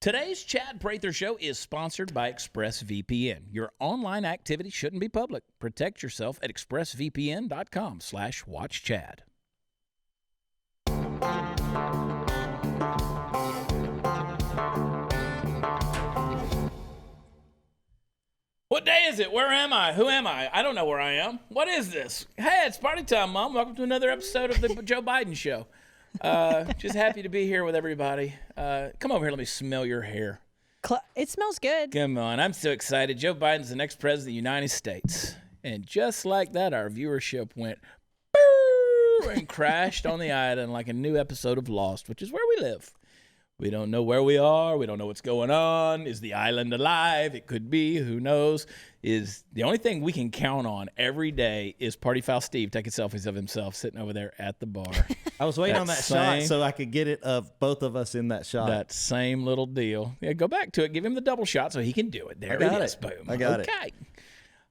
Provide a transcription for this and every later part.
Today's Chad Prather Show is sponsored by ExpressVPN. Your online activity shouldn't be public. Protect yourself at expressvpn.com/watchchad. What day is it? Where am I? Who am I? I don't know where I am. What is this? Hey, it's party time, Mom. Welcome to another episode of the Joe Biden Show. Just happy to be here with everybody. Come over here. Let me smell your hair. It smells good. Come on. I'm so excited. Joe Biden's the next president of the United States. And just like that, our viewership went boo and crashed on the island like a new episode of Lost, which is where we live. We don't know where we are. We don't know what's going on. Is the island alive? It could be. Who knows? Is the only thing we can count on every day is Party Foul Steve taking selfies of himself sitting over there at the bar. I was waiting on that shot so I could get it of both of us in that shot. That same little deal. Yeah, go back to it. Give him the double shot so he can do it. There it is. Boom. I got it. Okay.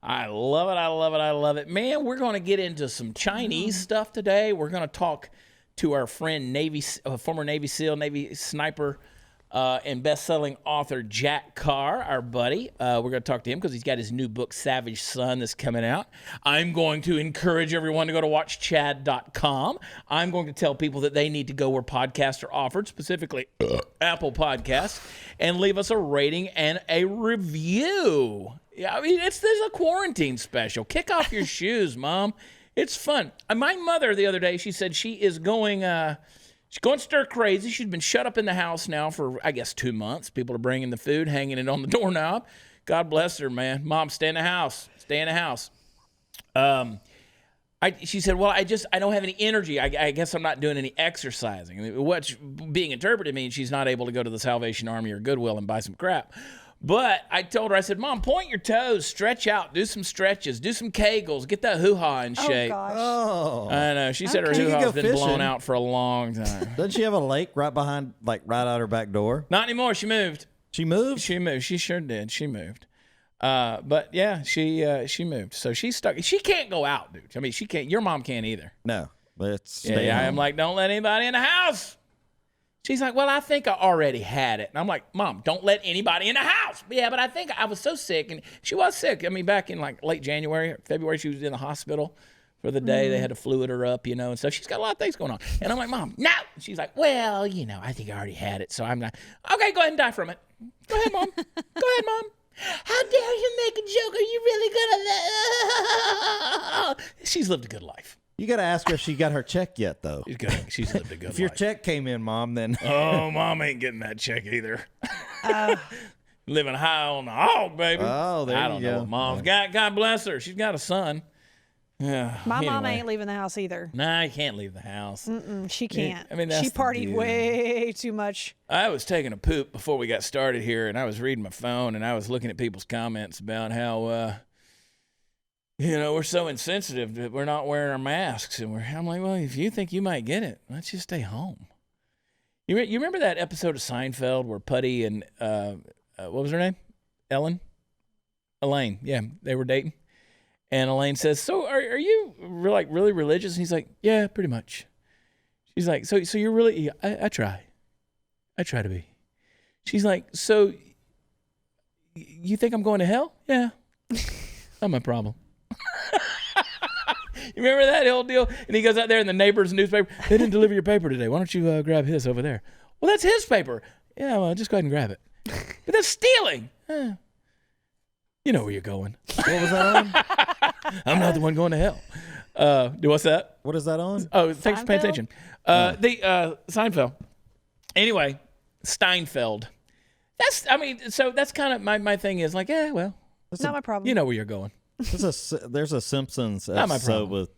I love it. I love it. I love it. Man, we're going to get into some Chinese stuff today. We're going to talk to our friend, former Navy SEAL, Navy sniper, and best-selling author Jack Carr, our buddy. We're going to talk to him because he's got his new book, Savage Son, that's coming out. I'm going to encourage everyone to go to watchchad.com. I'm going to tell people that they need to go where podcasts are offered, specifically Apple Podcasts, and leave us a rating and a review. Yeah, I mean, there's a quarantine special. Kick off your shoes, Mom. It's fun. My mother the other day, she said she's going stir crazy. She's been shut up in the house now for, I guess, 2 months. People are bringing the food, hanging it on the doorknob. God bless her, man. Mom, stay in the house. Stay in the house. She said, well, I don't have any energy. I guess I'm not doing any exercising. I mean, what's being interpreted means she's not able to go to the Salvation Army or Goodwill and buy some crap. But I told her, I said, Mom, point your toes, stretch out, do some stretches, do some Kegels, get that hoo-ha in shape. Oh, gosh. Oh. I know. She said her hoo-ha's been blown out for a long time. Doesn't she have a lake right behind, like right out her back door? Not anymore. She moved. She moved? She moved. She sure did. She moved. But, yeah, she moved. So she's stuck. She can't go out, dude. I mean, she can't. Your mom can't either. No. Let's stay Yeah, home. I'm like, don't let anybody in the house. She's like, well, I think I already had it. And I'm like, Mom, don't let anybody in the house. Yeah, but I think I was so sick. And she was sick. I mean, back in like late January, February, she was in the hospital for the day. They had to fluid her up, and stuff. She's got a lot of things going on. And I'm like, Mom, no. She's like, well, I think I already had it. So I'm like, okay, go ahead and die from it. Go ahead, Mom. Go ahead, Mom. How dare you make a joke? Are you really going to? She's lived a good life. You got to ask her if she got her check yet, though. She's lived a good life. If your check came in, Mom, then... Oh, Mom ain't getting that check either. Living high on the hog, baby. Oh, there you go. I don't know what Mom's got. God bless her. She's got a son. Yeah. My mom ain't leaving the house either. Nah, you can't leave the house. She can't. I mean, that's she the partied deal. way too much. I was taking a poop before we got started here, and I was reading my phone, and I was looking at people's comments about how... we're so insensitive that we're not wearing our masks. And I'm like, well, if you think you might get it, let's just stay home. You remember that episode of Seinfeld where Putty and, what was her name? Elaine. Yeah, they were dating. And Elaine says, so are you really religious? And he's like, yeah, pretty much. She's like, so you're really, yeah, I try. I try to be. She's like, so you think I'm going to hell? Yeah. Not my problem. You remember that whole deal? And he goes out there in the neighbor's newspaper. They didn't deliver your paper today. Why don't you grab his over there? Well, that's his paper. Yeah, well, just go ahead and grab it. But that's stealing. You know where you're going. What was that on? I'm not the one going to hell. What's that? What is that on? Oh, thanks for paying attention. Seinfeld. Anyway, Steinfeld. So that's kind of my thing is like, yeah, well. Not my problem. You know where you're going. There's a Simpsons episode with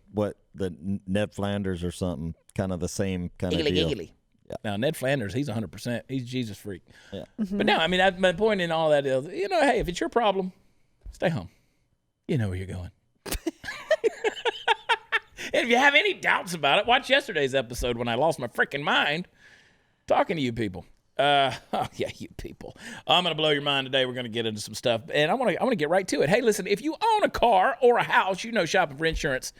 the Ned Flanders or something, kind of the same kind of deal. Giggly. Yeah. Now, Ned Flanders, he's 100%. He's Jesus freak. Yeah. Mm-hmm. But no, I mean, my point in all that is, hey, if it's your problem, stay home. You know where you're going. And if you have any doubts about it, watch yesterday's episode when I lost my freaking mind talking to you people. You people. I'm going to blow your mind today. We're going to get into some stuff, and I want to get right to it. Hey, listen, if you own a car or a house, shopping for insurance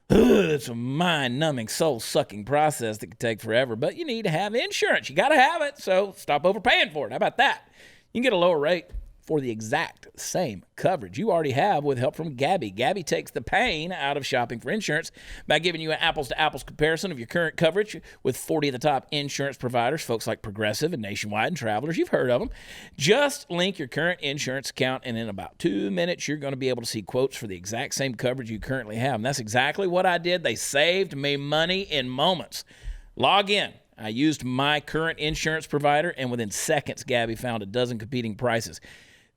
It's a mind-numbing, soul-sucking process that can take forever, but you need to have insurance. You got to have it, so stop overpaying for it. How about that? You can get a lower rate for the exact same coverage you already have with help from Gabby. Gabby takes the pain out of shopping for insurance by giving you an apples-to-apples comparison of your current coverage with 40 of the top insurance providers, folks like Progressive and Nationwide and Travelers. You've heard of them. Just link your current insurance account, and in about 2 minutes, you're going to be able to see quotes for the exact same coverage you currently have. And that's exactly what I did. They saved me money in moments. Log in. I used my current insurance provider, and within seconds, Gabby found a dozen competing prices.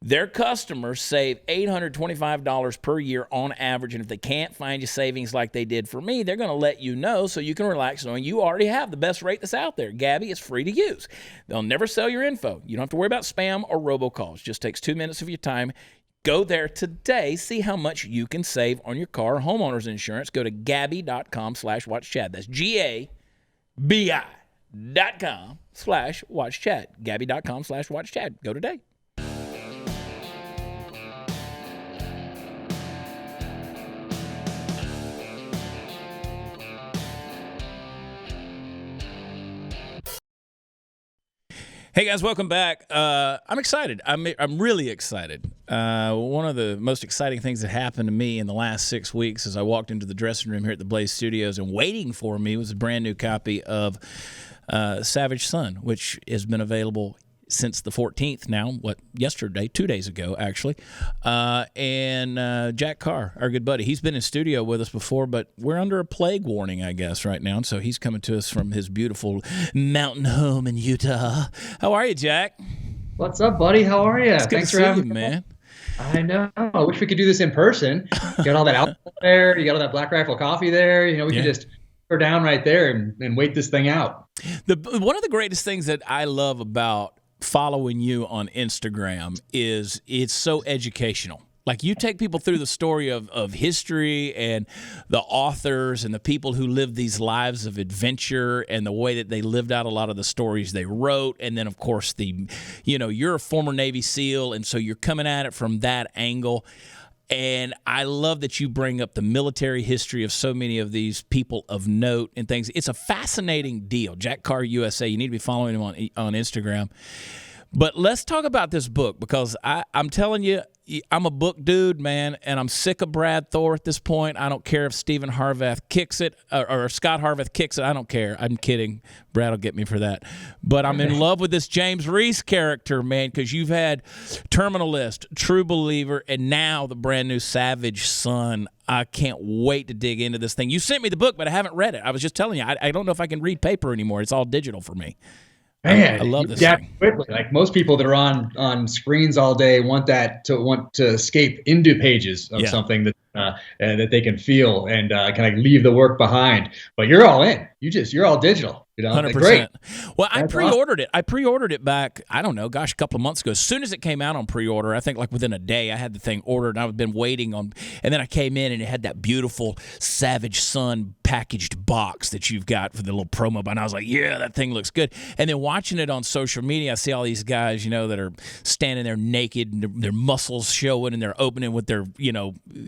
Their customers save $825 per year on average, and if they can't find you savings like they did for me, they're going to let you know so you can relax knowing you already have the best rate that's out there. Gabby is free to use. They'll never sell your info. You don't have to worry about spam or robocalls. Just takes 2 minutes of your time. Go there today. See how much you can save on your car or homeowner's insurance. Go to Gabby.com/watchchad. That's GABI.com/watchchad. Gabby.com/watchchad. Go today. Hey guys, welcome back. I'm excited. I'm really excited. One of the most exciting things that happened to me in the last 6 weeks as I walked into the dressing room here at the Blaze Studios, and waiting for me was a brand new copy of Savage Son, which has been available since the 14th now, yesterday, 2 days ago, actually. And Jack Carr, our good buddy, he's been in studio with us before, but we're under a plague warning, I guess, right now. And so he's coming to us from his beautiful mountain home in Utah. How are you, Jack? What's up, buddy? How are you? Thanks for having me, man. I know. I wish we could do this in person. You got all that alcohol there. You got all that Black Rifle coffee there. We could just go down right there and wait this thing out. One of the greatest things that I love about following you on Instagram is it's so educational. Like, you take people through the story of history and the authors and the people who lived these lives of adventure and the way that they lived out a lot of the stories they wrote. And then, of course, you're a former Navy SEAL, and so you're coming at it from that angle. And I love that you bring up the military history of so many of these people of note and things. It's a fascinating deal. Jack Carr USA. You need to be following him on Instagram. But let's talk about this book, because I'm telling you, I'm a book dude, man, and I'm sick of Brad Thor at this point. I don't care if Stephen Harvath kicks it or Scott Harvath kicks it. I don't care. I'm kidding. Brad will get me for that. But I'm in love with this James Reese character, man, because you've had Terminalist, True Believer, and now the brand new Savage Son. I can't wait to dig into this thing. You sent me the book, but I haven't read it. I was just telling you, I don't know if I can read paper anymore. It's all digital for me. Man, I love this thing. Quickly. Like most people that are on screens all day want to escape into pages of something that they can feel and kind of leave the work behind. But you're all in. You're all digital. 100%. Great. Well, I pre-ordered it. I pre-ordered it back, I don't know, a couple of months ago. As soon as it came out on pre-order, I think like within a day, I had the thing ordered, and I've been waiting on. And then I came in, and it had that beautiful Savage Son packaged box that you've got for the little promo. And I was like, yeah, that thing looks good. And then watching it on social media, I see all these guys, that are standing there naked, and their muscles showing, and they're opening with their,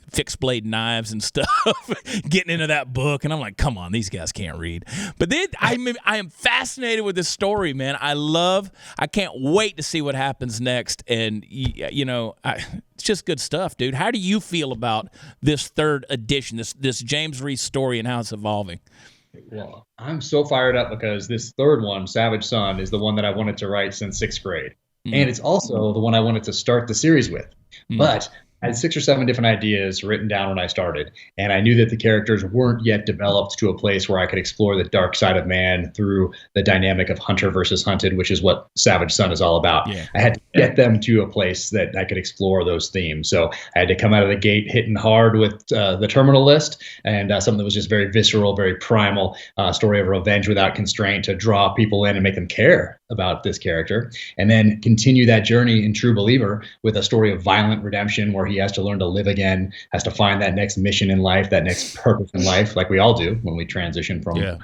fixed blade knives and stuff, getting into that book. And I'm like, come on, these guys can't read. But then I am fascinated with this story, man. I can't wait to see what happens next. And, it's just good stuff, dude. How do you feel about this third edition, this James Reese story and how it's evolving? Well, I'm so fired up because this third one, Savage Son, is the one that I wanted to write since 6th grade. And it's also the one I wanted to start the series with. But I had 6 or 7 different ideas written down when I started, and I knew that the characters weren't yet developed to a place where I could explore the dark side of man through the dynamic of hunter versus hunted, which is what Savage Son is all about. Yeah. I had to get them to a place that I could explore those themes. So I had to come out of the gate hitting hard with the Terminalist, and something that was just very visceral, very primal, story of revenge without constraint to draw people in and make them care about this character, and then continue that journey in True Believer with a story of violent redemption where he has to learn to live again, has to find that next mission in life, that next purpose in life, like we all do when we transition from one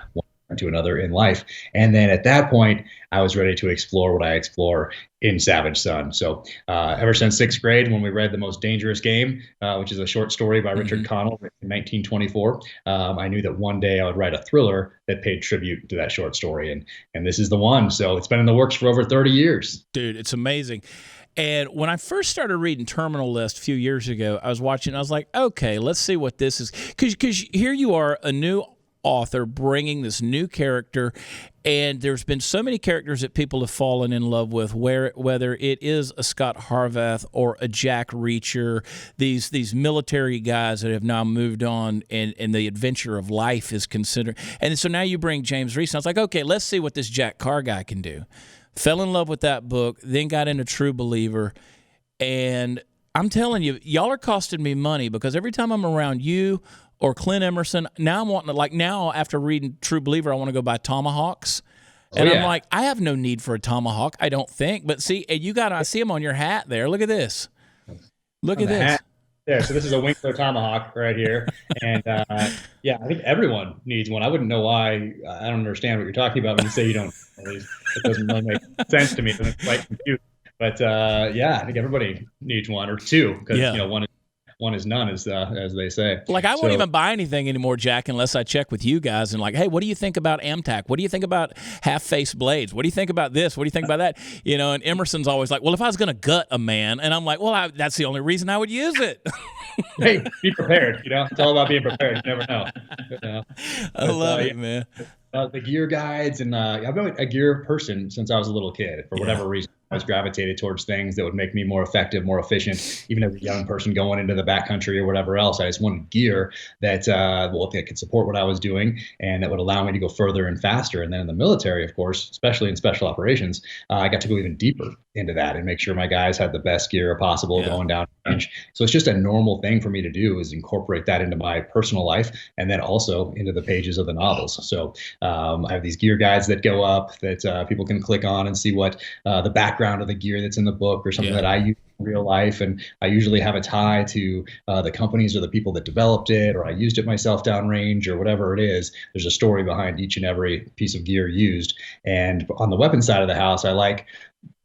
to another in life. And then at that point, I was ready to explore what I explore in Savage Son. So ever since sixth grade, when we read The Most Dangerous Game, which is a short story by Richard Connell in 1924, I knew that one day I would write a thriller that paid tribute to that short story. And this is the one. So it's been in the works for over 30 years. Dude, it's amazing. And when I first started reading Terminal List a few years ago, I was watching, I was like, okay, let's see what this is. Because here you are, a new author bringing this new character, and there's been so many characters that people have fallen in love with, whether it is a Scott Harvath or a Jack Reacher, these military guys that have now moved on, and the adventure of life is considered. And so now you bring James Reese, and I was like, okay, let's see what this Jack Carr guy can do. Fell in love with that book, then got into True Believer, and I'm telling you, y'all are costing me money, because every time I'm around you or Clint Emerson, now I'm wanting to, like, now after reading True Believer, I want to go buy tomahawks. And I'm like, I have no need for a tomahawk, I don't think. But see, and I see them on your hat there. Look at this. Look at this. Hat. Yeah, so this is a Winkler tomahawk right here. And yeah, I think everyone needs one. I wouldn't know why. I don't understand what you're talking about when you say you don't. It doesn't really make sense to me. It's quite confusing. But yeah, I think everybody needs one or two, because you know, one is none, as they say. Like, I won't even buy anything anymore, Jack, unless I check with you guys and, like, hey, what do you think about Amtac? What do you think about half-face blades? What do you think about this? What do you think about that? You know, and Emerson's always like, well, if I was going to gut a man, and I'm like, well, that's the only reason I would use it. Hey, be prepared. You know, it's all about being prepared. You never know. You know? I love it, man. The gear guides, and I've been a gear person since I was a little kid. For whatever reason, I was gravitated towards things that would make me more effective, more efficient. Even as a young person going into the backcountry or whatever else, I just wanted gear that that could support what I was doing, and that would allow me to go further and faster. And then in the military, of course, especially in special operations, I got to go even deeper into that and make sure my guys had the best gear possible going down range. So it's just a normal thing for me to do, is incorporate that into my personal life, and then also into the pages of the novels. So I have these gear guides that go up that people can click on and see what the background of the gear that's in the book, or something that I use in real life. And I usually have a tie to the companies or the people that developed it, or I used it myself downrange, or whatever it is. There's a story behind each and every piece of gear used. And on the weapon side of the house, I like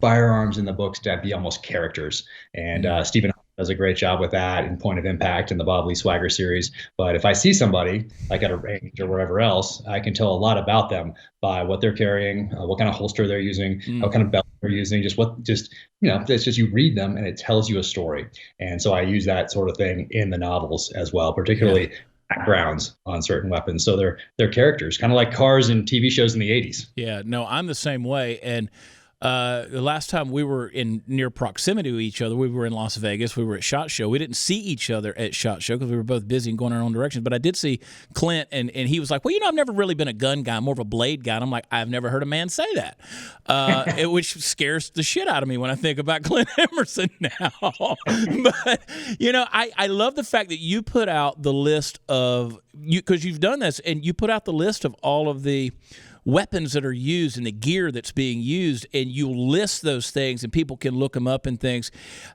firearms in the books to be almost characters. And Stephen does a great job with that in Point of Impact and the Bob Lee Swagger series. But if I see somebody, like at a range or wherever else, I can tell a lot about them by what they're carrying, what kind of holster they're using, what kind of belt they're using, it's just you read them and it tells you a story. And so I use that sort of thing in the novels as well, particularly backgrounds on certain weapons. So they're characters, kind of like cars in TV shows in the 80s. Yeah, no, I'm the same way. And the last time we were in near proximity to each other, we were in Las Vegas. We were at SHOT Show. We didn't see each other at SHOT Show because we were both busy and going our own directions. But I did see Clint, and he was like, well, you know, I've never really been a gun guy. I'm more of a blade guy. And I'm like, I've never heard a man say that, which scares the shit out of me when I think about Clint Emerson now. But, you know, I love the fact that you put out the list of, because you've done this, and you put out the list of all of the weapons that are used and the gear that's being used, and you list those things, and people can look them up and things.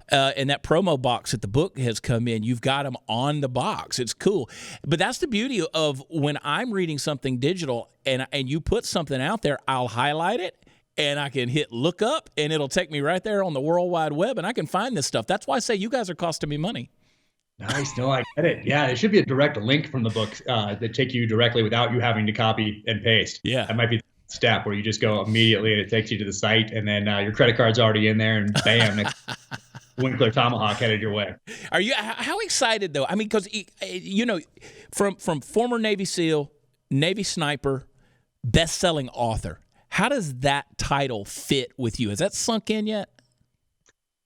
And that promo box that the book has come in, you've got them on the box. It's cool. But that's the beauty of when I'm reading something digital and you put something out there, I'll highlight it, and I can hit look up, and it'll take me right there on the World Wide Web, and I can find this stuff. That's why I say you guys are costing me money. Nice. No, I get it. Yeah, there should be a direct link from the book that take you directly without you having to copy and paste. Yeah. That might be the step where you just go immediately and it takes you to the site, and then your credit card's already in there, and bam, Winkler Tomahawk headed your way. Are you? How excited though? I mean, because you know, from former Navy SEAL, Navy sniper, best-selling author. How does that title fit with you? Has that sunk in yet?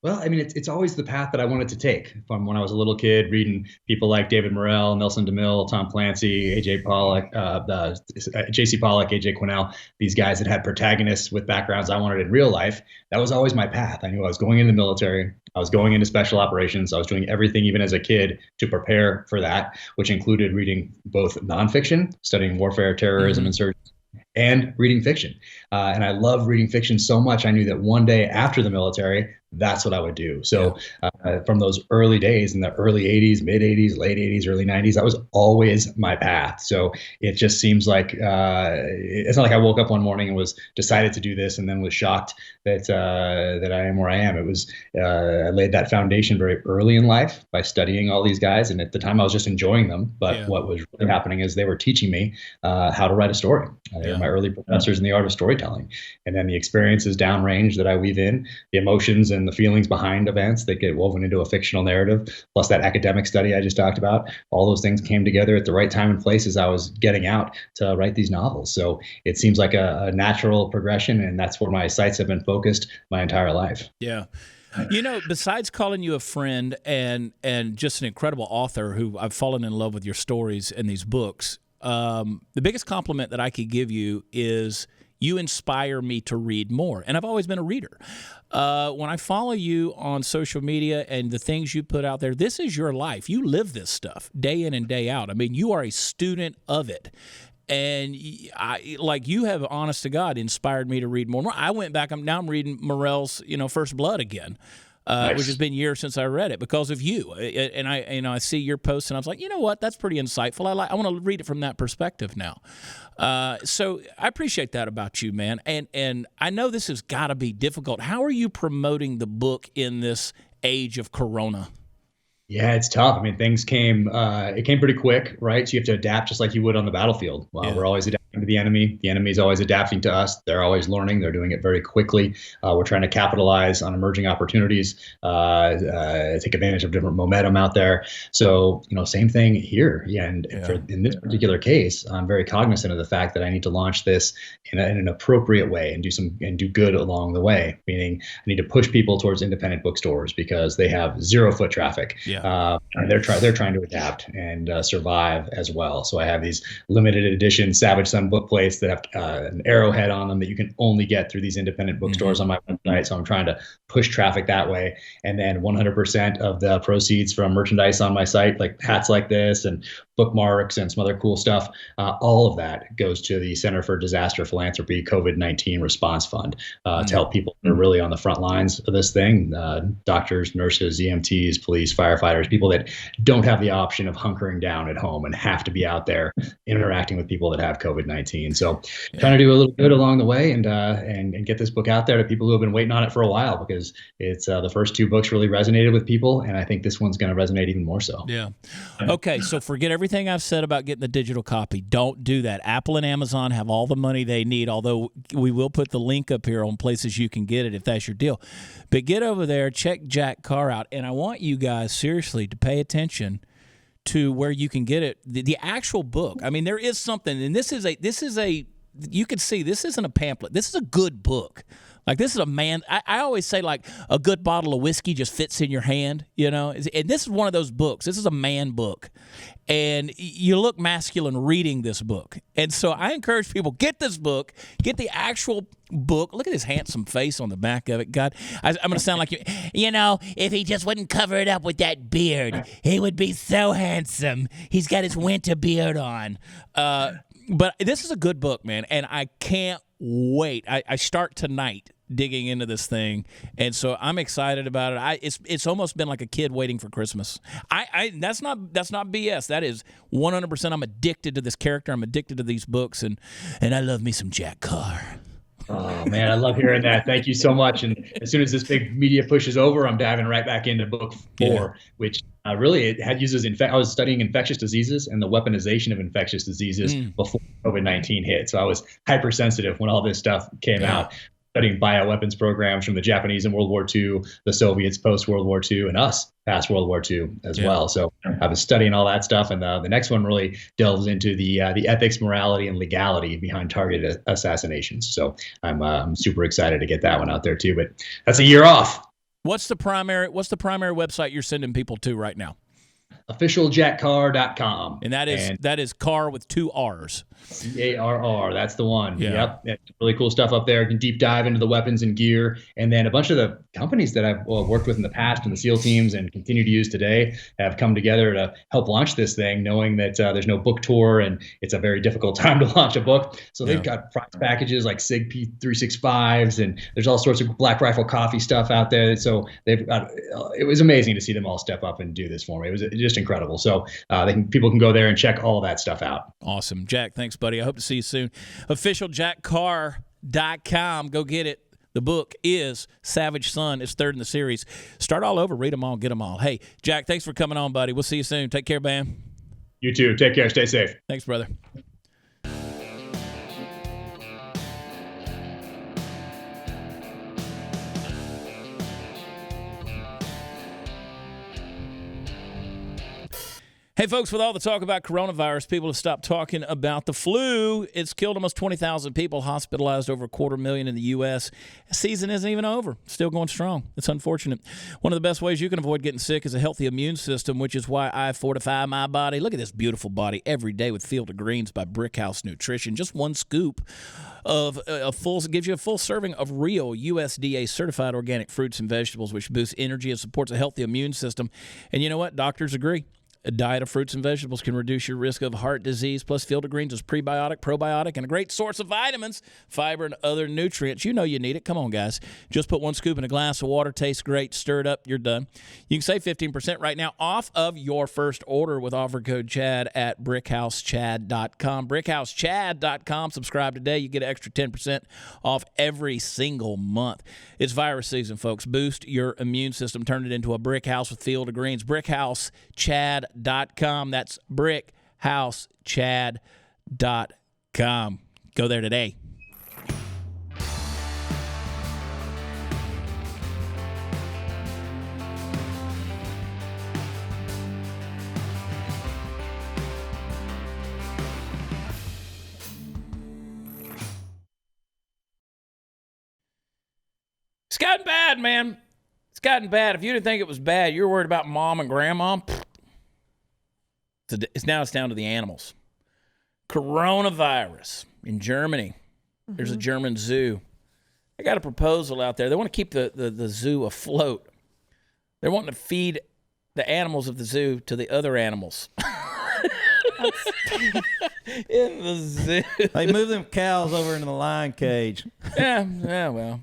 Well, I mean, it's always the path that I wanted to take from when I was a little kid, reading people like David Morrell, Nelson DeMille, Tom Clancy, J.C. Pollock, A.J. Quinnell, these guys that had protagonists with backgrounds I wanted in real life. That was always my path. I knew I was going into the military. I was going into special operations. I was doing everything, even as a kid, to prepare for that, which included reading both nonfiction, studying warfare, terrorism, insurgency, and reading fiction. And I love reading fiction so much. I knew that one day after the military, that's what I would do. So from those early days in the early 80s, mid 80s, late 80s, early 90s, that was always my path. So it just seems like it's not like I woke up one morning and was decided to do this and then was shocked that I am where I am. It was I laid that foundation very early in life by studying all these guys. And at the time I was just enjoying them. But what was really happening is they were teaching me how to write a story. They were my early professors in the art of storytelling. And then the experiences downrange that I weave in, the emotions and the feelings behind events that get woven into a fictional narrative, plus that academic study I just talked about, all those things came together at the right time and place as I was getting out to write these novels. So it seems like a natural progression, and that's where my sights have been focused my entire life. Yeah. You know, besides calling you a friend and just an incredible author who I've fallen in love with your stories and these books, the biggest compliment that I could give you is you inspire me to read more. And I've always been a reader. When I follow you on social media and the things you put out there, this is your life. You live this stuff day in and day out. I mean, you are a student of it. And you have, honest to God, inspired me to read more. I went back. I'm reading Morell's, First Blood again, Nice. which has been years since I read it because of you. And I see your posts, and I was like, you know what? That's pretty insightful. I want to read it from that perspective now. So I appreciate that about you, man. And I know this has got to be difficult. How are you promoting the book in this age of Corona? Yeah, it's tough. I mean, things came pretty quick, right? So you have to adapt just like you would on the battlefield. We're always adapting to the enemy. The enemy is always adapting to us. They're always learning. They're doing it very quickly. We're trying to capitalize on emerging opportunities, take advantage of different momentum out there. So, same thing here. Yeah, in this particular case, I'm very cognizant of the fact that I need to launch this in an appropriate way and do good along the way. Meaning, I need to push people towards independent bookstores because they have 0 foot traffic. And they're trying to adapt and survive as well. So I have these limited edition Savage Son book plates that have an arrowhead on them that you can only get through these independent bookstores on my website. So I'm trying to push traffic that way. And then 100% of the proceeds from merchandise on my site, like hats like this and bookmarks and some other cool stuff, all of that goes to the Center for Disaster Philanthropy COVID-19 Response Fund to help people that are really on the front lines of this thing, doctors, nurses, EMTs, police, firefighters, people that don't have the option of hunkering down at home and have to be out there interacting with people that have COVID-19. So trying to do a little good along the way and get this book out there to people who have been waiting on it for a while, because it's the first 2 books really resonated with people, and I think this one's going to resonate even more so. Yeah. Okay, so forget everything I've said about getting the digital copy. Don't do that. Apple and Amazon have all the money they need, although we will put the link up here on places you can get it if that's your deal. But get over there, check Jack Carr out, and I want you guys seriously to pay attention to where you can get it. The actual book. I mean, there is something, and this is a you can see this isn't a pamphlet. This is a good book. Like, this is a man. I always say, like, a good bottle of whiskey just fits in your hand, And this is one of those books. This is a man book. And you look masculine reading this book. And so I encourage people, get this book, get the actual book. Look at his handsome face on the back of it. God, I'm going to sound like you. If he just wouldn't cover it up with that beard, he would be so handsome. He's got his winter beard on. But this is a good book, man. And I can't wait. I start tonight digging into this thing, and so I'm excited about it. It's almost been like a kid waiting for Christmas. That's not BS. That is 100%. I'm addicted to this character. I'm addicted to these books, and I love me some Jack Carr. Oh man, I love hearing that. Thank you so much. And as soon as this big media push is over, I'm diving right back into book 4, which really it had uses. I was studying infectious diseases and the weaponization of infectious diseases before COVID-19 hit. So I was hypersensitive when all this stuff came out. Studying bioweapons programs from the Japanese in World War II, the Soviets post World War II, and us past World War II as well. So I was studying all that stuff, and the next one really delves into the ethics, morality, and legality behind targeted assassinations. So I'm super excited to get that one out there too. But that's a year off. What's the primary website you're sending people to right now? officialjackcarr.com. And that is Carr with 2 R's. CARR. That's the one. Yeah. Yep. Really cool stuff up there. You can deep dive into the weapons and gear. And then a bunch of the companies that I've worked with in the past and the SEAL teams and continue to use today have come together to help launch this thing, knowing that there's no book tour and it's a very difficult time to launch a book. So they've got prize packages like SIG P365s, and there's all sorts of Black Rifle Coffee stuff out there. So they've got, it was amazing to see them all step up and do this for me. It was just incredible. So people can go there and check all of that stuff out. Awesome. Jack, thanks, buddy. I hope to see you soon. officialjackcarr.com. Go get it. The book is Savage Son. It's 3rd in the series. Start all over. Read them all. Get them all. Hey, Jack, thanks for coming on, buddy. We'll see you soon. Take care, man. You too. Take care. Stay safe. Thanks, brother. Hey, folks, with all the talk about coronavirus, people have stopped talking about the flu. It's killed almost 20,000 people, hospitalized over 250,000 in the U.S. The season isn't even over. Still going strong. It's unfortunate. One of the best ways you can avoid getting sick is a healthy immune system, which is why I fortify my body. Look at this beautiful body every day with Field of Greens by Brickhouse Nutrition. Just one scoop of gives you a full serving of real USDA certified organic fruits and vegetables, which boosts energy and supports a healthy immune system. And you know what? Doctors agree. A diet of fruits and vegetables can reduce your risk of heart disease. Plus, Field of Greens is prebiotic, probiotic, and a great source of vitamins, fiber, and other nutrients. You know you need it. Come on, guys. Just put 1 scoop in a glass of water. Tastes great. Stir it up. You're done. You can save 15% right now off of your first order with offer code CHAD at brickhousechad.com. Brickhousechad.com. Subscribe today. You get an extra 10% off every single month. It's virus season, folks. Boost your immune system. Turn it into a brick house with Field of Greens. Brickhousechad.com. That's brickhousechad.com. Go there today. It's gotten bad, man. It's gotten bad. If you didn't think it was bad, you're worried about mom and grandma. It's down to the animals. Coronavirus in Germany. Mm-hmm. There's a German zoo. They got a proposal out there. They want to keep the zoo afloat. They're wanting to feed the animals of the zoo to the other animals. In the zoo. They move them cows over into the lion cage. Yeah, well.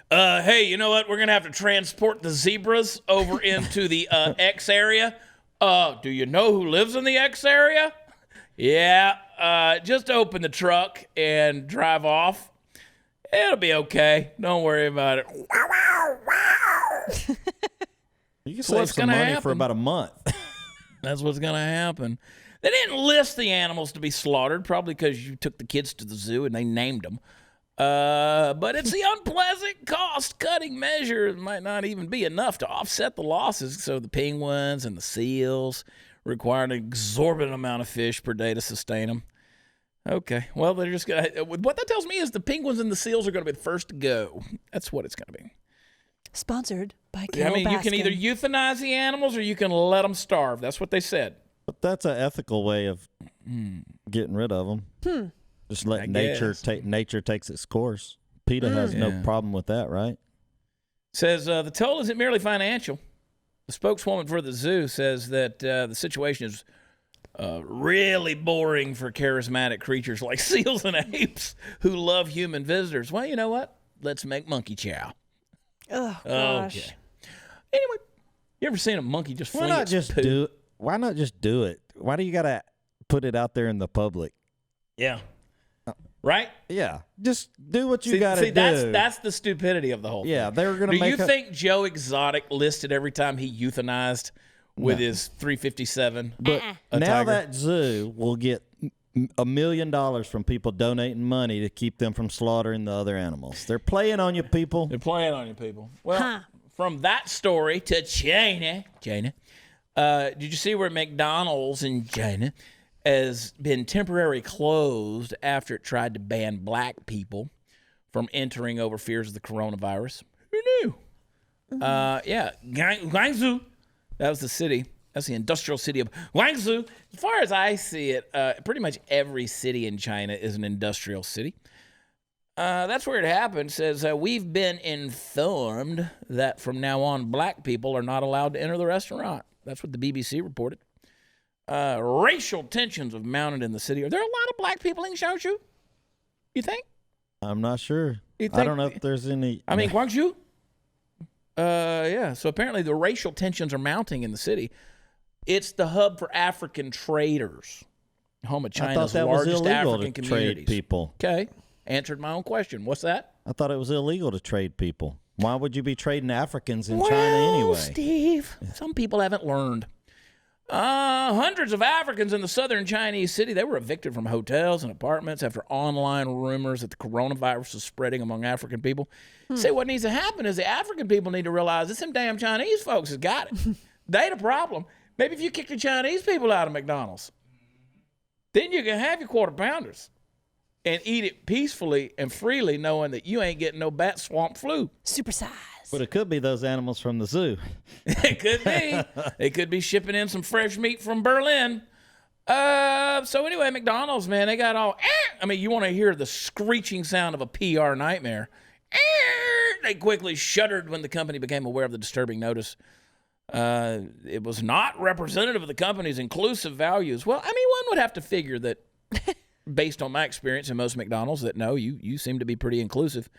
Hey, you know what? We're going to have to transport the zebras over into the X area. Do you know who lives in the X area? Yeah, just open the truck and drive off. It'll be okay. Don't worry about it. You can save some money for about a month. That's what's going to happen. They didn't list the animals to be slaughtered, probably because you took the kids to the zoo and they named them. But it's the unpleasant cost-cutting measure. It might not even be enough to offset the losses. So the penguins and the seals require an exorbitant amount of fish per day to sustain them. Okay, well, they're just going to... What that tells me is the penguins and the seals are going to be the first to go. That's what it's going to be. Sponsored by Carol you can either euthanize the animals or you can let them starve. That's what they said. But that's an ethical way of getting rid of them. Just let nature takes its course. PETA has no problem with that, right? Says the toll isn't merely financial. The spokeswoman for the zoo says that the situation is really boring for charismatic creatures like seals and apes who love human visitors. Well, you know what? Let's make monkey chow. Oh, gosh. Okay. Anyway, you ever seen a monkey just fling its poo? Why not just do it? Why do you got to put it out there in the public? Yeah. Right? Yeah. Just do what you got to do. That's the stupidity of the whole thing. Yeah, they're going to make Do you think Joe Exotic listed every time he euthanized with his 357? But now tiger? that zoo will get $1 million from people donating money to keep them from slaughtering the other animals. They're playing on you, people. They're playing on you, people. Well, from that story to China, did you see where McDonald's in China has been temporarily closed after it tried to ban black people from entering over fears of the coronavirus? Who knew? Yeah, Guangzhou, that was the city, That's the industrial city of Guangzhou. As far as I see it, pretty much every city in China is an industrial city. That's where it happened. It says, we've been informed that from now on, black people are not allowed to enter the restaurant. That's what the BBC reported. Racial tensions have mounted in the city. Are there a lot of black people in Guangzhou? You think? I'm not sure. You think? I don't know if there's any. I mean, Guangzhou? Yeah. So apparently the racial tensions are mounting in the city. It's the hub for African traders, home of China's largest African communities. Trade people. Okay. Answered my own question. What's that? I thought it was illegal to trade people. Why would you be trading Africans in China anyway? Steve, some people haven't learned. Hundreds of Africans in the southern Chinese city, they were evicted from hotels and apartments after online rumors that the coronavirus is spreading among African people. Say what needs to happen is the African people need to realize that some damn Chinese folks has got it. They the problem. Maybe if you kick the Chinese people out of McDonald's, then you can have your quarter pounders and eat it peacefully and freely, knowing that you ain't getting no bat swamp flu. Supersize. But it could be those animals from the zoo. It could be. They could be shipping in some fresh meat from Berlin. So anyway, McDonald's, man, they got all, I mean, you want to hear the screeching sound of a PR nightmare. They quickly shuddered when the company became aware of the disturbing notice. It was not representative of the company's inclusive values. Well, I mean, one would have to figure that, based on my experience in most McDonald's, that no, you seem to be pretty inclusive.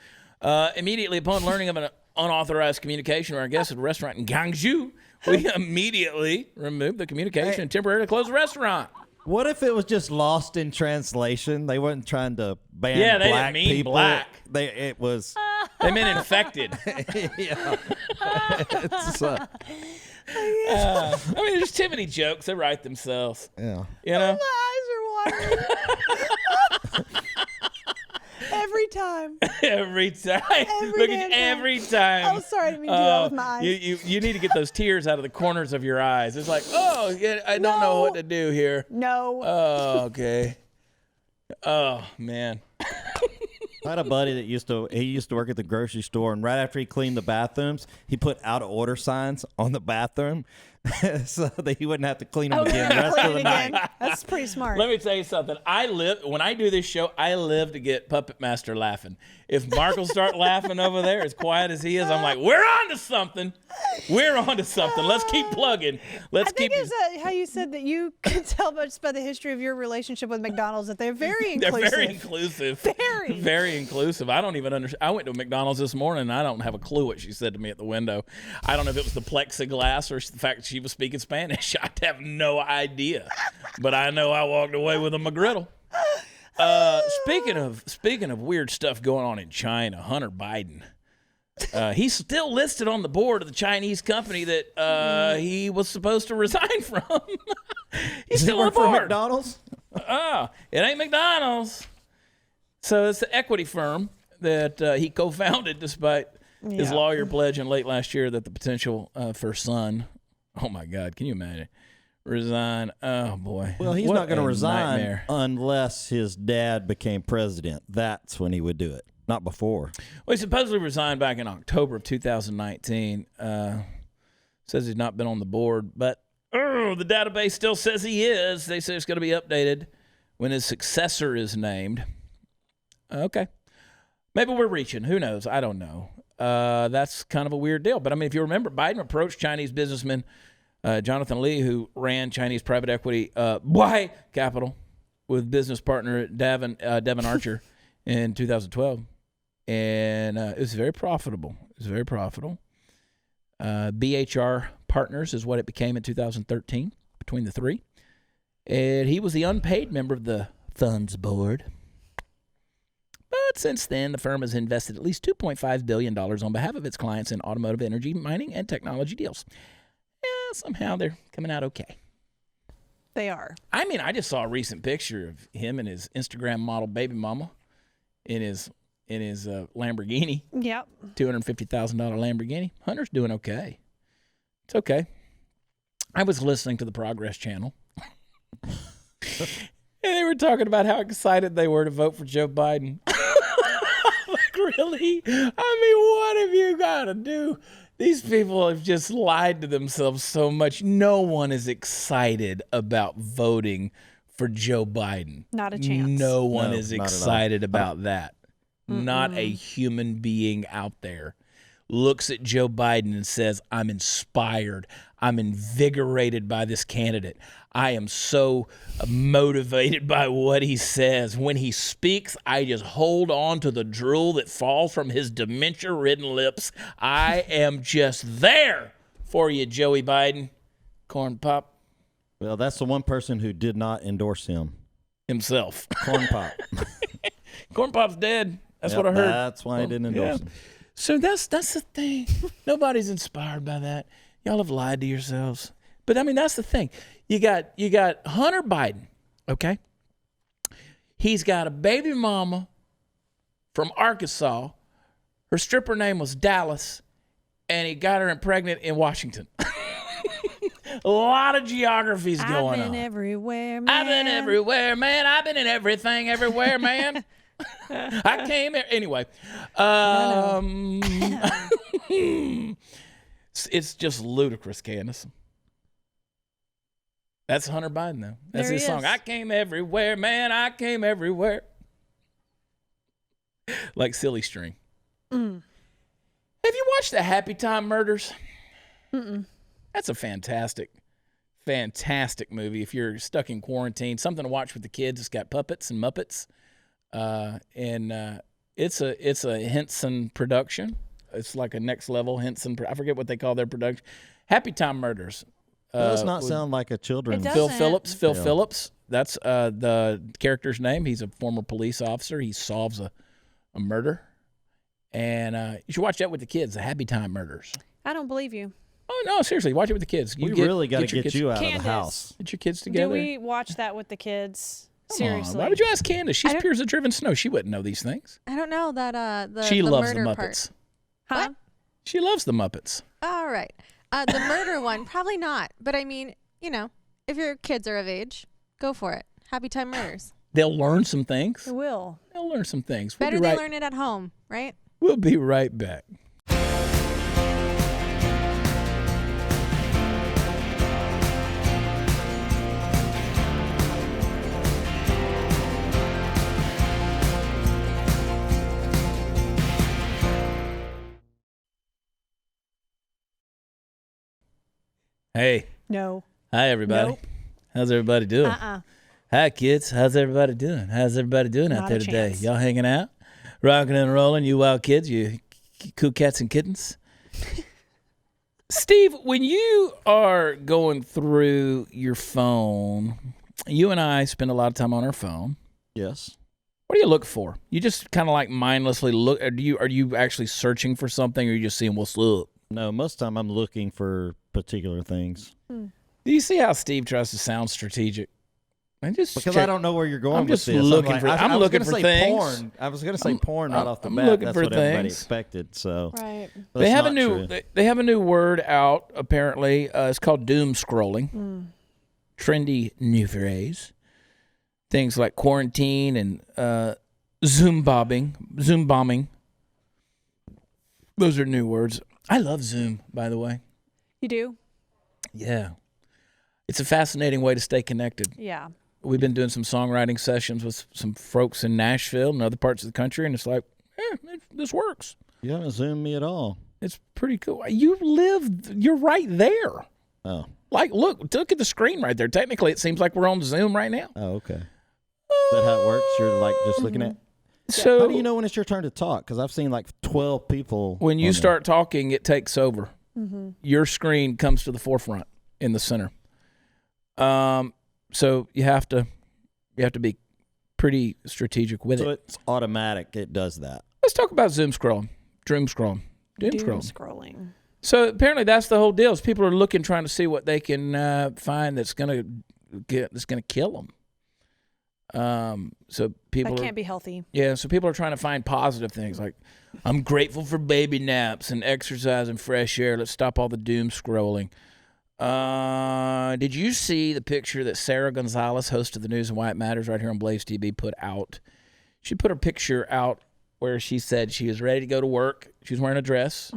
Immediately upon learning of an unauthorized communication from our guests at a restaurant in Guangzhou, we immediately removed the communication and temporarily closed the restaurant. What if it was just lost in translation? They weren't trying to ban they black didn't mean people. black. It was. They meant infected. Yeah. It's, I mean, there's too many jokes. They write themselves. yeah. You know? My eyes are watering. Every time. Every time. Every Look at damn time. every time. Oh, sorry, I didn't mean to do that with my eyes. You need to get those tears out of the corners of your eyes. It's like, oh, yeah, I don't know what to do here. No. Oh, okay. Oh, man. I had a buddy that used to work at the grocery store, and right after he cleaned the bathrooms, he put out of order signs on the bathroom so that he wouldn't have to clean them again the rest of the night. That's pretty smart. Let me tell you something. When I do this show, I live to get Puppet Master laughing. If Mark will start laughing over there, as quiet as he is, I'm like, we're on to something. We're on to something. Let's keep plugging. I think it's how you said that you can tell much about the history of your relationship with McDonald's, that they're very inclusive. They're very inclusive. Very inclusive. I don't even understand. I went to McDonald's this morning, and I don't have a clue what she said to me at the window. I don't know if it was the plexiglass or the fact that she was speaking Spanish. I have no idea. But I know I walked away with a McGriddle. Speaking of weird stuff going on in China, Hunter Biden. He's still listed on the board of the Chinese company that he was supposed to resign from. He's still on the board. For McDonald's? It ain't McDonald's. So it's the equity firm that he co-founded, despite his lawyer pledging late last year that the potential first son, oh my God, can you imagine? Resign. Oh boy. Well, he's not going to resign nightmare. unless his dad became president. That's when he would do it, not before. Well, he supposedly resigned back in October of 2019. Says he's not been on the board, but the database still says he is. They say it's going to be updated when his successor is named. Okay. Maybe we're reaching. Who knows? I don't know. That's kind of a weird deal. But, I mean, if you remember, Biden approached Chinese businessman Jonathan Lee, who ran Chinese private equity Y Capital with business partner Devin Archer in 2012. And it was very profitable. BHR Partners is what it became in 2013 between the three. And he was the unpaid member of the fund's board. But since then, the firm has invested at least $2.5 billion on behalf of its clients in automotive, energy, mining, and technology deals. Yeah, somehow they're coming out okay. They are. I mean, I just saw a recent picture of him and his Instagram model baby mama in his Lamborghini. Yep. $250,000 Lamborghini. Hunter's doing okay. It's okay. I was listening to the Progress Channel. And they were talking about how excited they were to vote for Joe Biden. Like, really? I mean, what have you got to do? These people have just lied to themselves so much. No one is excited about voting for Joe Biden. Not a chance. No one No, is not at all. excited about that. Not a human being out there looks at Joe Biden and says, I'm inspired. I'm invigorated by this candidate. I am so motivated by what he says. When he speaks, I just hold on to the drool that falls from his dementia-ridden lips. I am just there for you, Joey Biden. Corn Pop Well, that's the one person who did not endorse him. himself. Corn Pop. Corn Pop's dead. That's Yep, what I heard. That's why he didn't endorse him. So that's the thing. Nobody's inspired by that. Y'all have lied to yourselves. But I mean, that's the thing. You got Hunter Biden, okay? He's got a baby mama from Arkansas. Her stripper name was Dallas, and he got her pregnant in Washington. A lot of geography's going I've been on. everywhere, man. I've been everywhere, man. I've been in everything, everywhere, man. I came here anyway. It's just ludicrous, Candace. That's Hunter Biden, though. That's There his he song. is. I came everywhere, man. I came everywhere. Like Silly String. Have you watched the Happy Time Murders? That's a fantastic movie. If you're stuck in quarantine, something to watch with the kids. It's got puppets and Muppets, and it's a Henson production. It's like a next level Henson. I forget what they call their production. Happy Time Murders. Does not sound like a children's. It does. Phil Doesn't. Phillips. Phil Phillips. That's the character's name. He's a former police officer. He solves a murder, and you should watch that with the kids. The Happy Time Murders. I don't believe you. Oh no, seriously, watch it with the kids. We really got to your get kids- you out of Candace. the house. Get your kids together. Do we watch that with the kids? Come on, Seriously. why would you ask Candace? She's I don't- pure as a driven snow. She wouldn't know these things. I don't know that She the loves the murder Muppets. part. Huh? She loves the Muppets. All right. The murder one, probably not. But I mean, if your kids are of age, go for it. Happy Time Murders. They'll learn some things. It will. They'll learn some things. We'll Better be they right, learn it at home, right? We'll be right back. Hey. No. Hi, everybody. Nope. How's everybody doing? Hi, kids. How's everybody doing? How's everybody doing out Not there a today? chance. Y'all hanging out? Rocking and rolling, you wild kids, you cool cats and kittens? Steve, when you are going through your phone, you and I spend a lot of time on our phone. Yes. What do you look for? You just kind of like mindlessly look. Are you actually searching for something, or are you just seeing what's up? No, most of the time I'm looking for particular things. Do you see how Steve tries to sound strategic? Because I don't know where you're going I'm with just this. looking like, for- I I'm was looking gonna for say things. Porn. I was going to say porn right off the I'm bat. looking That's for what everybody things. expected. So Right. They have a that's new not true. they have a new word out apparently. It's called doom scrolling. Trendy new phrase. Things like quarantine and Zoom bombing. Those are new words. I love Zoom, by the way. You do? Yeah. It's a fascinating way to stay connected. Yeah. We've been doing some songwriting sessions with some folks in Nashville and other parts of the country, and it's like, this works. You haven't zoomed me at all. It's pretty cool. You're right there. Oh. Like, look at the screen right there. Technically, it seems like we're on Zoom right now. Oh, okay. Is that how it works? You're like just looking at. So How do you know when it's your turn to talk? Because I've seen like 12 people. when you on start talking, it takes over. Your screen comes to the forefront in the center. So you have to be pretty strategic with there. So it. it's automatic. It does that. Let's talk about Zoom scrolling, doom scrolling, doom Doom scrolling. scrolling. So apparently that's the whole deal. Is people are looking, trying to see what they can find that's gonna kill them. So people That are, can't be healthy. yeah. So people are trying to find positive things like, I'm grateful for baby naps and exercise and fresh air. Let's stop all the doom scrolling. Did you see the picture that Sarah Gonzalez, host of the News and Why It Matters right here on Blaze TV, put out? She put her picture out where she said she was ready to go to work. She was wearing a dress.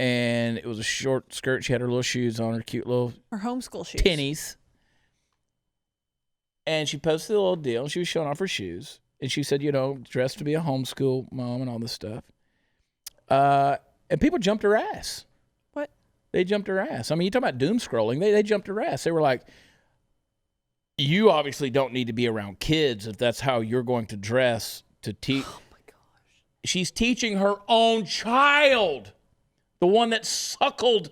and it was a short skirt. She had her little shoes on, her cute little Her homeschool shoes. tinnies. And she posted a little deal. She was showing off her shoes. And she said, dressed to be a homeschool mom and all this stuff. And people jumped her ass. What? They jumped her ass. I mean, you talk about doom scrolling. They jumped her ass. They were like, you obviously don't need to be around kids if that's how you're going to dress to teach. Oh, my gosh. She's teaching her own child, the one that suckled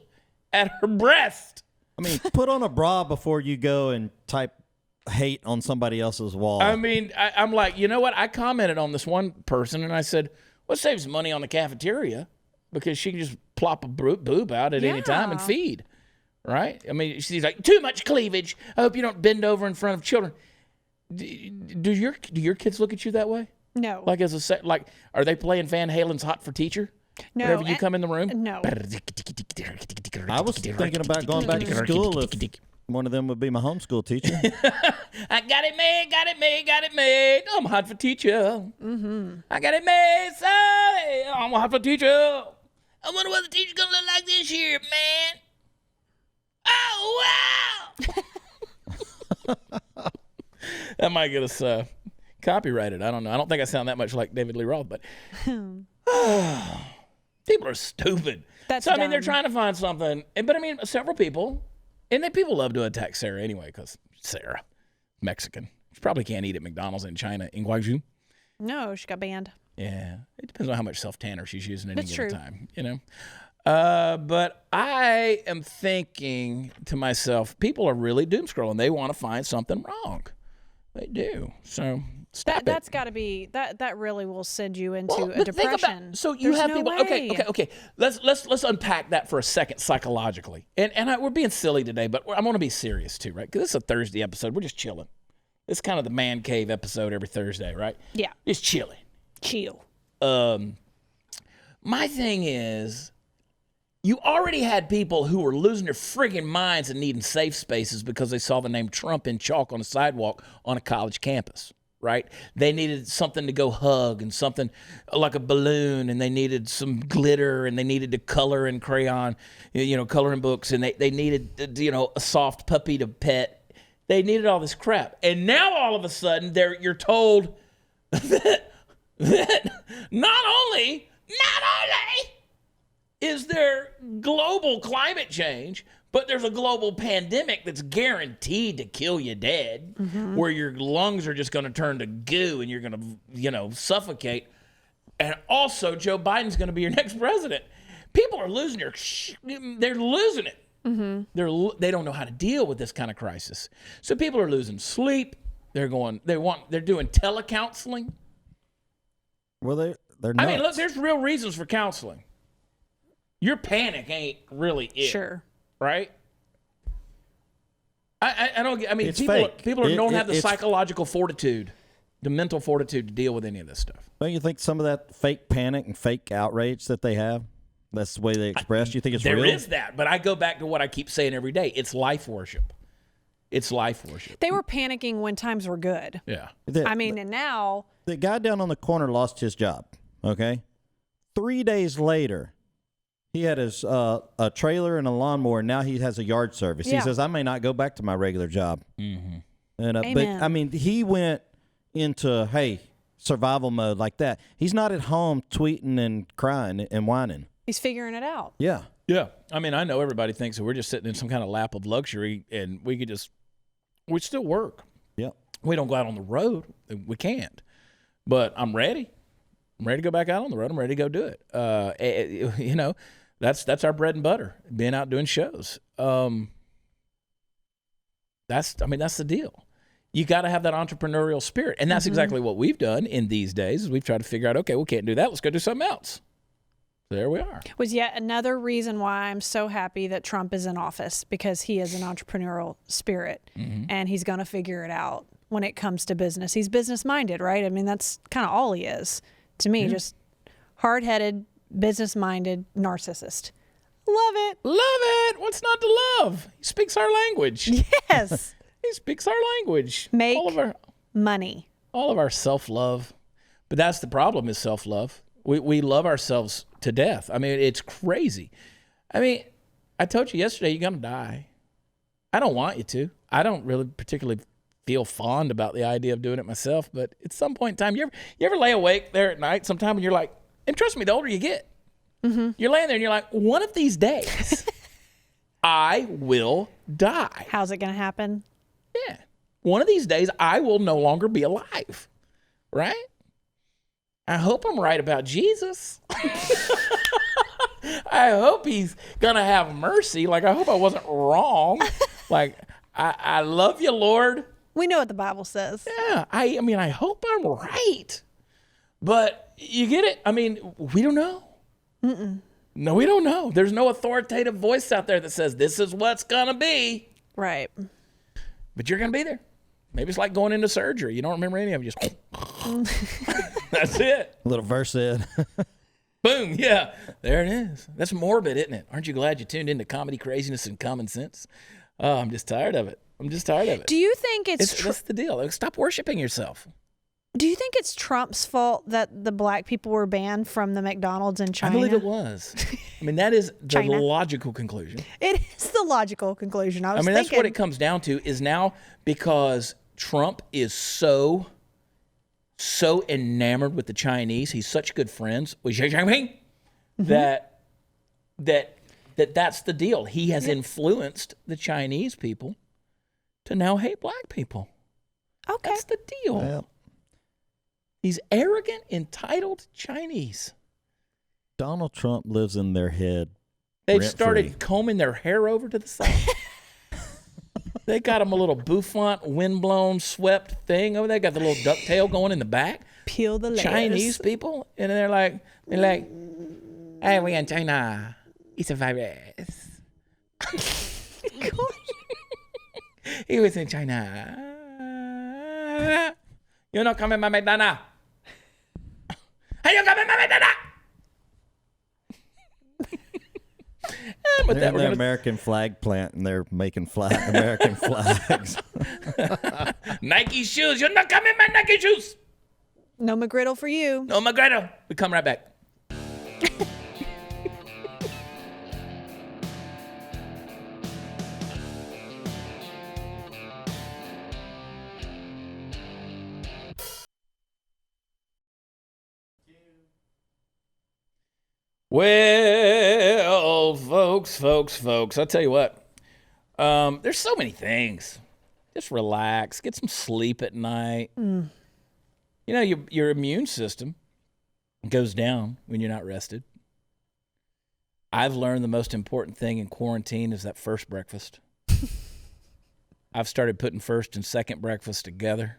at her breast. I mean, put on a bra before you go and type hate on somebody else's wall. I mean, I'm like, you know what? I commented on this one person, and I said, what saves money on the cafeteria? Because she can just plop a boob out at any time and feed, right? I mean, she's like, too much cleavage. I hope you don't bend over in front of children. Do your kids look at you that way? No. Like are they playing Van Halen's "Hot for Teacher"? No. Whenever you come in the room? No. I was thinking about going back to school if one of them would be my homeschool teacher. I got it made. I'm hot for teacher. Mm-hmm. I got it made, sorry. I'm hot for teacher. I wonder what the teacher's gonna look like this year, man. Oh, wow. That might get us copyrighted. I don't know. I don't think I sound that much like David Lee Roth, but people are stupid. That's so, I mean, dumb. they're trying to find something. But, I mean, several people, and then people love to attack Sarah anyway because Sarah, Mexican. She probably can't eat at McDonald's in China, in Guangzhou. No, she got banned. Yeah. It depends on how much self-tanner she's using at any That's given true. time, But I am thinking to myself, people are really doom scrolling. They want to find something wrong. They do. So stop it. That's got to be that really will send you into a but think depression. about, so you There's have no people. way. Okay. Let's unpack that for a second psychologically. We're being silly today, but I'm going to be serious too, right? Because this is a Thursday episode. We're just chilling. It's kind of the man cave episode every Thursday, right? Yeah. Just chilling. Chill. My thing is, you already had people who were losing their friggin' minds and needing safe spaces because they saw the name Trump in chalk on a sidewalk on a college campus, right? They needed something to go hug and something like a balloon, and they needed some glitter, and they needed to color in crayon, coloring books, and they needed, a soft puppy to pet. They needed all this crap. And now all of a sudden, you're told that not only is there global climate change, but there's a global pandemic that's guaranteed to kill you dead, where your lungs are just going to turn to goo and you're going to, suffocate. And also, Joe Biden's going to be your next president. People are losing they're losing it. Mm-hmm. They don't know how to deal with this kind of crisis. So people are losing sleep. They're doing telecounseling. Well, they're nuts. I mean, look, there's real reasons for counseling. Your panic ain't really it. Sure. Right? I don't. I mean, It's people fake. don't have the it's- psychological fortitude, the mental fortitude to deal with any of this stuff. Don't you think some of that fake panic and fake outrage that they have, that's the way they express? You think it's There real? is that, but I go back to what I keep saying every day. It's life worship. It's life worship. They were panicking when times were good. Yeah. And now The guy down on the corner lost his job, okay? 3 days later, he had his a trailer and a lawnmower, and now he has a yard service. Yeah. He says, I may not go back to my regular job. Mm-hmm. And, but, Amen. I mean, he went into, survival mode like that. He's not at home tweeting and crying and whining. he's figuring it out. Yeah. Yeah. I mean, I know everybody thinks that we're just sitting in some kind of lap of luxury and we still work. Yep. We don't go out on the road. We can't. But I'm ready. I'm ready to go back out on the road. I'm ready to go do it. That's our bread and butter, being out doing shows. That's the deal. You got to have that entrepreneurial spirit. And that's exactly what we've done in these days is we've tried to figure out, okay, we can't do that. Let's go do something else. There we are. Was yet another reason why I'm so happy that Trump is in office, because he has an entrepreneurial spirit and he's going to figure it out when it comes to business. He's business minded, right? I mean, that's kind of all he is to me, just hard-headed, business-minded narcissist. Love it. Love it. What's not to love? He speaks our language. Yes. He speaks our language. Make money. All of our self-love. But that's the problem is self-love. We love ourselves to death. I mean, it's crazy. I mean, I told you yesterday, you're going to die. I don't want you to. I don't really particularly feel fond about the idea of doing it myself, but at some point in time, you ever lay awake there at night sometime and you're like, and trust me, the older you get, you're laying there and you're like, one of these days, I will die. How's it going to happen? Yeah. One of these days, I will no longer be alive. Right? I hope I'm right about Jesus. I hope he's going to have mercy. Like, I hope I wasn't wrong. Like, I love you, Lord. We know what the Bible says. Yeah. I mean, I hope I'm right. But you get it? I mean, we don't know. No, we don't know. There's no authoritative voice out there that says this is what's going to be. Right. But you're going to be there. Maybe it's like going into surgery. You don't remember any of it. Just that's it. A little verse in. Boom. Yeah. There it is. That's morbid, isn't it? Aren't you glad you tuned into comedy, craziness, and common sense? Oh, I'm just tired of it. Do you think that's the deal. Like, stop worshiping yourself. Do you think it's Trump's fault that the black people were banned from the McDonald's in China? I believe it was. I mean, that is the logical conclusion. It is the logical conclusion. I mean, that's what it comes down to is now because Trump is so enamored with the Chinese. He's such good friends with Xi Jinping that's the deal. He has influenced the Chinese people to now hate black people. Okay. That's the deal. Well, He's arrogant, entitled Chinese. Donald Trump lives in their head. They've started combing their hair over to the side. They got them a little bouffant, windblown, swept thing over there. Got the little ducktail going in the back. Peel the layers. Chinese people, and they're like, hey, we in China. It's a virus. He was in China. You're not coming, my McDonald's. Hey, you coming, my McDonald's? They're in the American flag plant, and they're making American flags. Nike shoes. You're not coming, my Nike shoes. No McGriddle for you. No McGriddle. We come right back. Well, folks, I'll tell you what. There's so many things. Just relax. Get some sleep at night. You know, your immune system goes down when you're not rested. I've learned the most important thing in quarantine is that first breakfast. I've started putting first and second breakfast together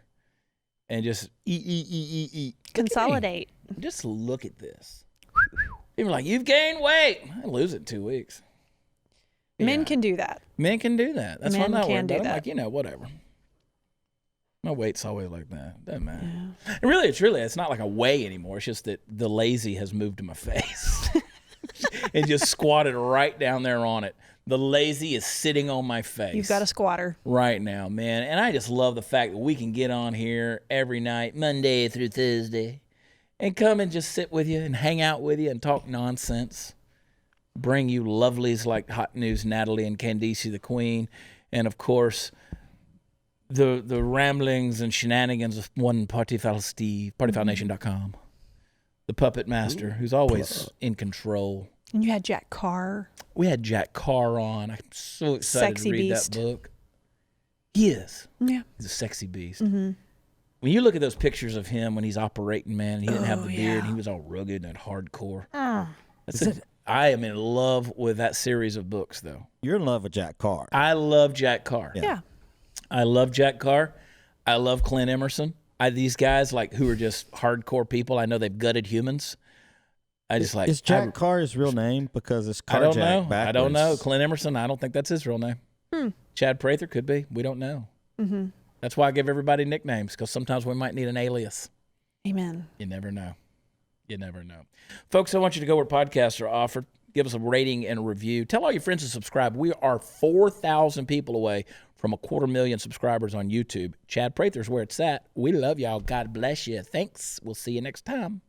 and just eat. Consolidate. Just look at this. People are like, you've gained weight. I lose it in 2 weeks. Men can do that. Men can do that. That's why I'm not worried about it. I'm like, whatever. My weight's always like that. Doesn't matter. Yeah. And really, it's not like a weigh anymore. It's just that the lazy has moved to my face and just squatted right down there on it. The lazy is sitting on my face. You've got a squatter. Right now, man. And I just love the fact that we can get on here every night, Monday through Thursday, and come and just sit with you and hang out with you and talk nonsense. Bring you lovelies like Hot News Natalie and Candice the Queen. And, of course, the ramblings and shenanigans of one Partyfoul Steve, partyfoulnation.com. The puppet master who's always in control. And you had Jack Carr. We had Jack Carr on. I'm so excited Sexy to read beast. that book. He is. Yeah. He's a sexy beast. Mm-hmm. When you look at those pictures of him when he's operating, man, he didn't have the beard. He was all rugged and hardcore. I am in love with that series of books, though. You're in love with Jack Carr. I love Jack Carr. Yeah. I love Jack Carr. I love Clint Emerson. These guys like who are just hardcore people. I know they've gutted humans. I just like. Is Jack Carr his real name? Because it's Carjack I don't know. backwards. I don't know. Clint Emerson, I don't think that's his real name. Chad Prather could be. We don't know. Mm-hmm. That's why I give everybody nicknames, because sometimes we might need an alias. Amen. You never know. You never know. Folks, I want you to go where podcasts are offered. Give us a rating and a review. Tell all your friends to subscribe. We are 4,000 people away from 250,000 subscribers on YouTube. Chad Prather's where it's at. We love y'all. God bless you. Thanks. We'll see you next time.